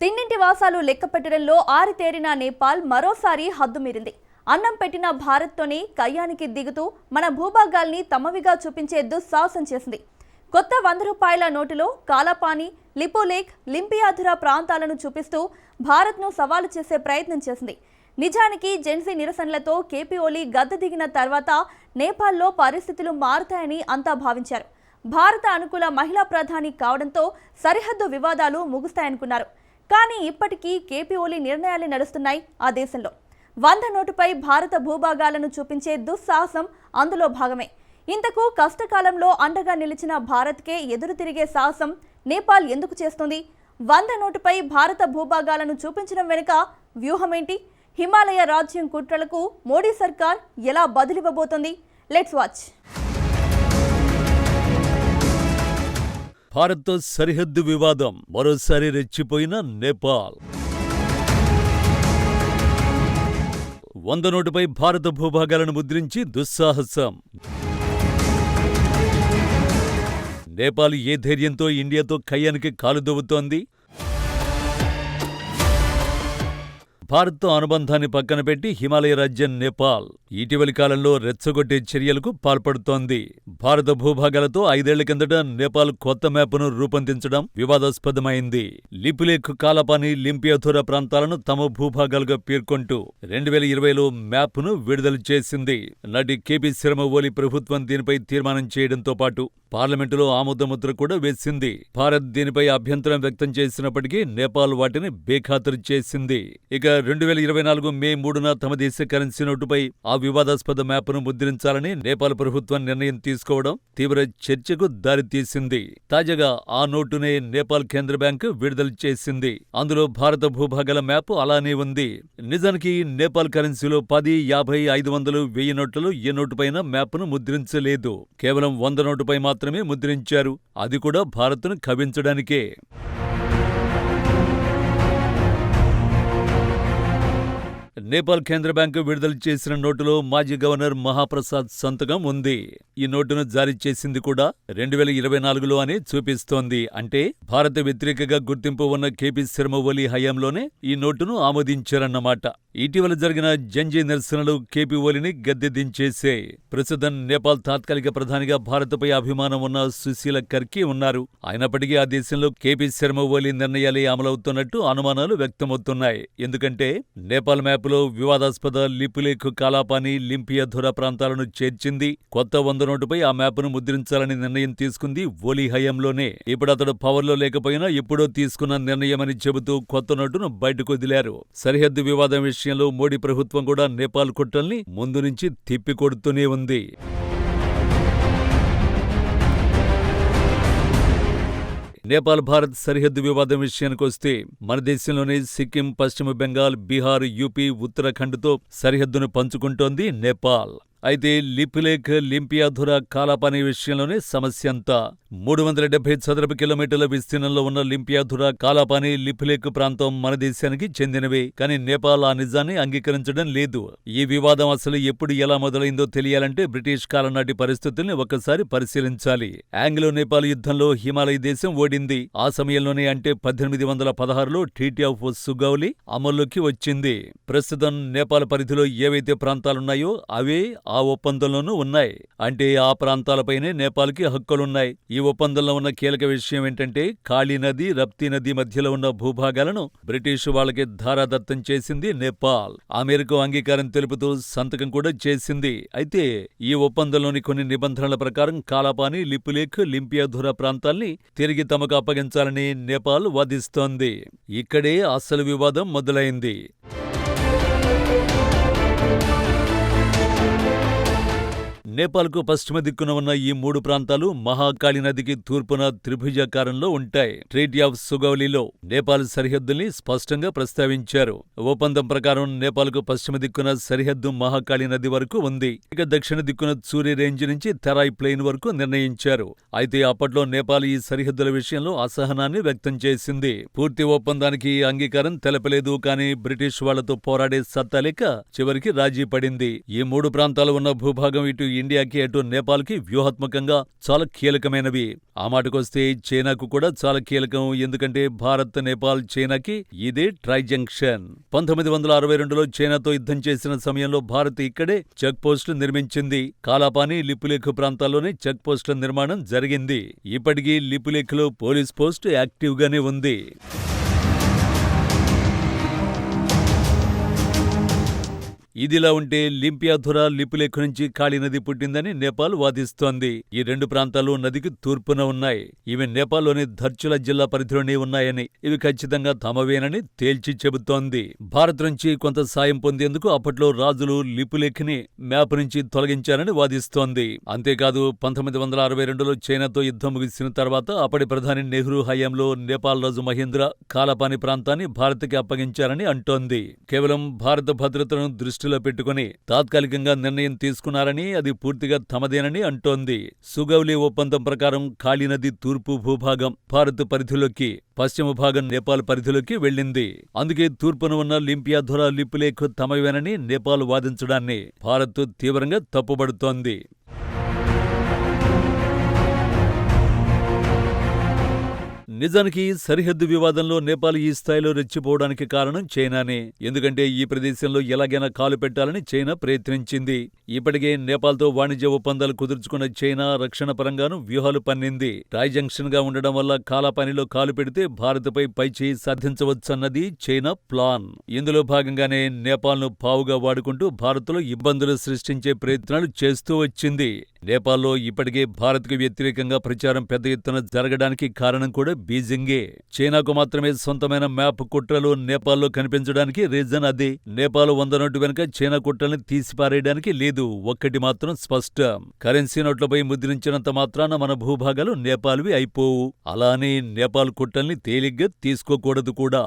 తిన్నింటి వాసాలు లెక్కపెట్టడంలో ఆరితేరిన నేపాల్ మరోసారి హద్దుమీరింది. అన్నం పెట్టిన భారత్తోనే కయ్యానికి దిగుతూ మన భూభాగాల్ని తమవిగా చూపించే దుస్సాహసం చేసింది. కొత్త 100 రూపాయల నోటులో కాలాపాని, లిపోలేక్, లింపియాధురా ప్రాంతాలను చూపిస్తూ భారత్ను సవాలు చేసే ప్రయత్నం చేసింది. నిజానికి జెన్సీ నిరసనలతో కేపీ ఓలీ గద్దె దిగిన తర్వాత నేపాల్లో పరిస్థితులు మారుతాయని అంతా భావించారు. భారత అనుకూల మహిళా ప్రధాని కావడంతో సరిహద్దు వివాదాలు ముగుస్తాయనుకున్నారు. కానీ ఇప్పటికీ కేపీ ఓలీ నిర్ణయాలే నడుస్తున్నాయి ఆ దేశంలో. 100 నోటుపై భారత భూభాగాలను చూపించే దుస్సాహసం అందులో భాగమే. ఇంతకు కష్టకాలంలో అండగా నిలిచిన భారత్కే ఎదురు తిరిగే సాహసం నేపాల్ ఎందుకు చేస్తుంది? 100 నోటుపై భారత భూభాగాలను చూపించడం వెనుక వ్యూహమేంటి? హిమాలయ రాజ్యం కుట్రలకు మోడీ సర్కార్ ఎలా బదులివ్వబోతోంది? Let's watch. భారత్తో సరిహద్దు వివాదం మరోసారి రెచ్చిపోయిన నేపాల్. 100 నోటుపై భారత భూభాగాలను ముద్రించి దుస్సాహసం. నేపాల్ ఏ ధైర్యంతో ఇండియాతో కయ్యానికి కాలుదొవ్వుతోంది? భారత్తో అనుబంధాన్ని పక్కన పెట్టి హిమాలయ రాజ్యం నేపాల్ ఇటీవలి కాలంలో రెచ్చగొట్టే చర్యలకు పాల్పడుతోంది. భారత భూభాగాలతో 5 ఏళ్ల కిందట నేపాల్ కొత్త మ్యాప్ను రూపొందించడం వివాదాస్పదమైంది. లిపులేఖ్, కాలాపాని, లింపియాధురా ప్రాంతాలను తమ భూభాగాలుగా పేర్కొంటూ 2020లో మ్యాప్ను విడుదల చేసింది. నాటి కేపీ శర్మ ఓలీ ప్రభుత్వం దీనిపై తీర్మానం చేయడంతో పాటు పార్లమెంటులో ఆమోదముద్ర కూడా వేసింది. భారత్ దీనిపై అభ్యంతరం వ్యక్తం చేసినప్పటికీ నేపాల్ వాటిని బేఖాతరు చేసింది. ఇక 2024 మే 3న తమ దేశ కరెన్సీ నోటుపై ఆ వివాదాస్పద మ్యాప్ను ముద్రించాలని నేపాల్ ప్రభుత్వం నిర్ణయం తీసుకోవడం తీవ్ర చర్చకు దారితీసింది. తాజాగా ఆ నోటునే నేపాల్ కేంద్ర బ్యాంకు విడుదల చేసింది. అందులో భారత భూభాగాల మ్యాప్ అలానే ఉంది. నిజానికి నేపాల్ కరెన్సీలో 10, 50, 500, 1000 నోట్లలో ఏ నోటుపైన మ్యాప్ను ముద్రించలేదు. కేవలం 100 నోటుపై మాత్రమే ముద్రించారు. అది కూడా భారత్ను కవించడానికే. నేపాల్ కేంద్ర బ్యాంకు విడుదల చేసిన నోటులో మాజీ గవర్నర్ మహాప్రసాద్ సంతకం ఉంది. ఈ నోటును జారీ చేసింది కూడా 2024లో అని చూపిస్తోంది. అంటే భారత వ్యతిరేకగా గుర్తింపు ఉన్న కేపీ శర్మ ఓలీ హయాంలోనే ఈ నోటును ఆమోదించారన్నమాట. ఇటీవల జరిగిన జంజీ నిరసనలు కేపీ ఓలీని గద్దె దించేశాయి. ప్రస్తుతం నేపాల్ తాత్కాలిక ప్రధానిగా భారత్పై అభిమానం ఉన్న సుశీల కర్కీ ఉన్నారు. అయినప్పటికీ ఆ దేశంలో కేపీ శర్మ ఓలీ నిర్ణయాలే అమలవుతున్నట్టు అనుమానాలు వ్యక్తమవుతున్నాయి. ఎందుకంటే నేపాల్ మ్యాప్లో వివాదాస్పద లిపులేఖ్, కాలాపాని, లింపియాధురా ప్రాంతాలను చేర్చింది. కొత్త 100 నోటుపై ఆ మ్యాప్ను ముద్రించాలని నిర్ణయం తీసుకుంది ఓలీ హయాంలోనే. ఇప్పుడు అతడు పవర్లో లేకపోయినా ఎప్పుడో తీసుకున్న నిర్ణయమని చెబుతూ కొత్త నోటును బయటకు వదిలారు. సరిహద్దు వివాదం విషయంలో మోడీ ప్రభుత్వం కూడా నేపాల్ కుట్రల్ని ముందు నుంచి తిప్పికొడుతూనే ఉంది. నేపాల్ భారత్ సరిహద్దు వివాదం విషయానికొస్తే మన దేశంలోనే సిక్కిం, పశ్చిమ బెంగాల్, బీహార్, యూపీ, ఉత్తరాఖండ్తో సరిహద్దును పంచుకుంటోంది నేపాల్. అయితే లిపులేఖ్, లింపియాధురా, కాలాపాని విషయంలోనే సమస్య అంతా. 370 చదరపు కిలోమీటర్ల విస్తీర్ణంలో ఉన్న లింపియాధురా, కాలాపాని, లిపులేఖ్ ప్రాంతం మన దేశానికి చెందినవే. కానీ నేపాల్ ఆ నిజాన్ని అంగీకరించడం లేదు. ఈ వివాదం అసలు ఎప్పుడు ఎలా మొదలైందో తెలియాలంటే బ్రిటిష్ కాలం నాటి పరిస్థితుల్ని ఒక్కసారి పరిశీలించాలి. ఆంగ్లో నేపాల్ యుద్ధంలో హిమాలయ దేశం ఓడింది. ఆ సమయంలోనే అంటే 1816లో ట్రీటీ ఆఫ్ సుగౌలీ అమల్లోకి వచ్చింది. ప్రస్తుతం నేపాల్ పరిధిలో ఏవైతే ప్రాంతాలున్నాయో అవే ఆ ఒప్పందంలోనూ ఉన్నాయి. అంటే ఆ ప్రాంతాలపైనే నేపాల్కి హక్కులున్నాయి. ఈ ఒప్పందంలో ఉన్న కీలక విషయం ఏంటంటే కాళీ నది, రప్తి నది మధ్యలో ఉన్న భూభాగాలను బ్రిటిష్ వాళ్ళకి ధారాదత్తం చేసింది నేపాల్. ఆ మేరకు అంగీకారం తెలుపుతూ సంతకం కూడా చేసింది. అయితే ఈ ఒప్పందంలోని కొన్ని నిబంధనల ప్రకారం కాలాపాని, లిపులేఖ్, లింపియాధురా ప్రాంతాల్ని తిరిగి తమకు అప్పగించాలని నేపాల్ వాదిస్తోంది. ఇక్కడే అసలు వివాదం మొదలైంది. నేపాల్కు పశ్చిమ దిక్కున ఉన్న ఈ 3 ప్రాంతాలు మహాకాళి నదికి తూర్పున త్రిభుజాకారంలో ఉంటాయి. ట్రీటీ ఆఫ్ సుగౌలీలో నేపాల్ సరిహద్దుల్ని స్పష్టంగా ప్రస్తావించారు. ఒప్పందం ప్రకారం నేపాల్కు పశ్చిమ దిక్కున సరిహద్దు మహాకాళి నది వరకు ఉంది. ఇక దక్షిణ దిక్కున సూర్య రేంజ్ నుంచి తెరాయ్ ప్లెయిన్ వరకు నిర్ణయించారు. అయితే అప్పట్లో నేపాల్ ఈ సరిహద్దుల విషయంలో అసహనాన్ని వ్యక్తం చేసింది. పూర్తి ఒప్పందానికి అంగీకారం తెలపలేదు. కానీ బ్రిటిష్ వాళ్లతో పోరాడే సత్తా లేక చివరికి రాజీ పడింది. ఈ 3 ప్రాంతాలు ఉన్న భూభాగం ఇటు ఇండియాకి అటు నేపాల్కి వ్యూహాత్మకంగా చాలా కీలకమైనవి. ఆ మాటకొస్తే చైనాకు కూడా చాలా కీలకం. ఎందుకంటే భారత్, నేపాల్, చైనాకి ఇదే ట్రై జంక్షన్. 1962లో చైనాతో యుద్ధం చేసిన సమయంలో భారత్ ఇక్కడే చెక్ పోస్టులు నిర్మించింది. కాలాపాని, లిపులేఖ్ ప్రాంతాల్లోనే చెక్ పోస్టుల నిర్మాణం జరిగింది. ఇప్పటికీ లిపులేఖ్లో పోలీస్ పోస్ట్ యాక్టివ్ గానే ఉంది. ఇదిలా ఉంటే లింపియాధురా లిపులేఖ్ నుంచి కాళీ నది పుట్టిందని నేపాల్ వాదిస్తోంది. ఈ రెండు ప్రాంతాలు నదికి తూర్పున ఉన్నాయి. ఇవి నేపాల్లోని ధర్చులా జిల్లా పరిధిలోనే ఉన్నాయని, ఇవి ఖచ్చితంగా తమవేనని తేల్చి చెబుతోంది. భారత్ నుంచి కొంత సాయం పొందేందుకు అప్పట్లో రాజులు లిపులేఖ్ని మ్యాప్ నుంచి తొలగించారని వాదిస్తోంది. అంతేకాదు 1962లో చైనాతో యుద్ధం ముగిసిన తర్వాత అప్పటి ప్రధాని నెహ్రూ హయాంలో నేపాల్ రాజు మహేంద్ర కాలాపాని ప్రాంతాన్ని భారత్కి అప్పగించారని అంటోంది. కేవలం భారత భద్రతను దృష్టిలో పెట్టుకుని తాత్కాలికంగా నిర్ణయం తీసుకున్నారని, అది పూర్తిగా తమదేనని అంటోంది. సుగౌలి ఒప్పందం ప్రకారం కాళీ నది తూర్పు భూభాగం భారత్ పరిధిలోకి, పశ్చిమ భాగం నేపాల్ పరిధిలోకి వెళ్ళింది. అందుకే తూర్పున ఉన్న లింపియాధురా లిపులేఖ్ తమవేనని నేపాల్ వాదించడాన్ని భారత్ తీవ్రంగా తప్పుబడుతోంది. నిజానికి సరిహద్దు వివాదంలో నేపాల్ ఈ స్థాయిలో రెచ్చిపోవడానికి కారణం చైనానే. ఎందుకంటే ఈ ప్రదేశంలో ఎలాగైనా కాలు పెట్టాలని చైనా ప్రయత్నించింది. ఇప్పటికే నేపాల్తో వాణిజ్య ఒప్పందాలు కుదుర్చుకున్న చైనా రక్షణ పరంగానూ వ్యూహాలు పన్నింది. ట్రై జంక్షన్ గా ఉండడం వల్ల కాలాపానిలో కాలు పెడితే భారత్పై పైచేయి సాధించవచ్చన్నది చైనా ప్లాన్. ఇందులో భాగంగానే నేపాల్ను పావుగా వాడుకుంటూ భారత్లో ఇబ్బందులు సృష్టించే ప్రయత్నాలు చేస్తూ వచ్చింది. నేపాల్లో ఇప్పటికే భారత్కు వ్యతిరేకంగా ప్రచారం పెద్ద ఎత్తున జరగడానికి కారణం కూడా బీజింగే. చైనాకు మాత్రమే సొంతమైన మ్యాప్ కుట్రలు నేపాల్లో కనిపించడానికి రీజన్ అదే. నేపాల్ 100 నోటు వెనుక చైనా కుట్రల్ని తీసిపారేయడానికి లేదు. ఒక్కటి మాత్రం స్పష్టం, కరెన్సీ నోట్లపై ముద్రించినంత మాత్రాన మన భూభాగాలు నేపాల్వి అయిపోవు. అలానే నేపాల్ కుట్రల్ని తేలిగ్గా తీసుకోకూడదు కూడా.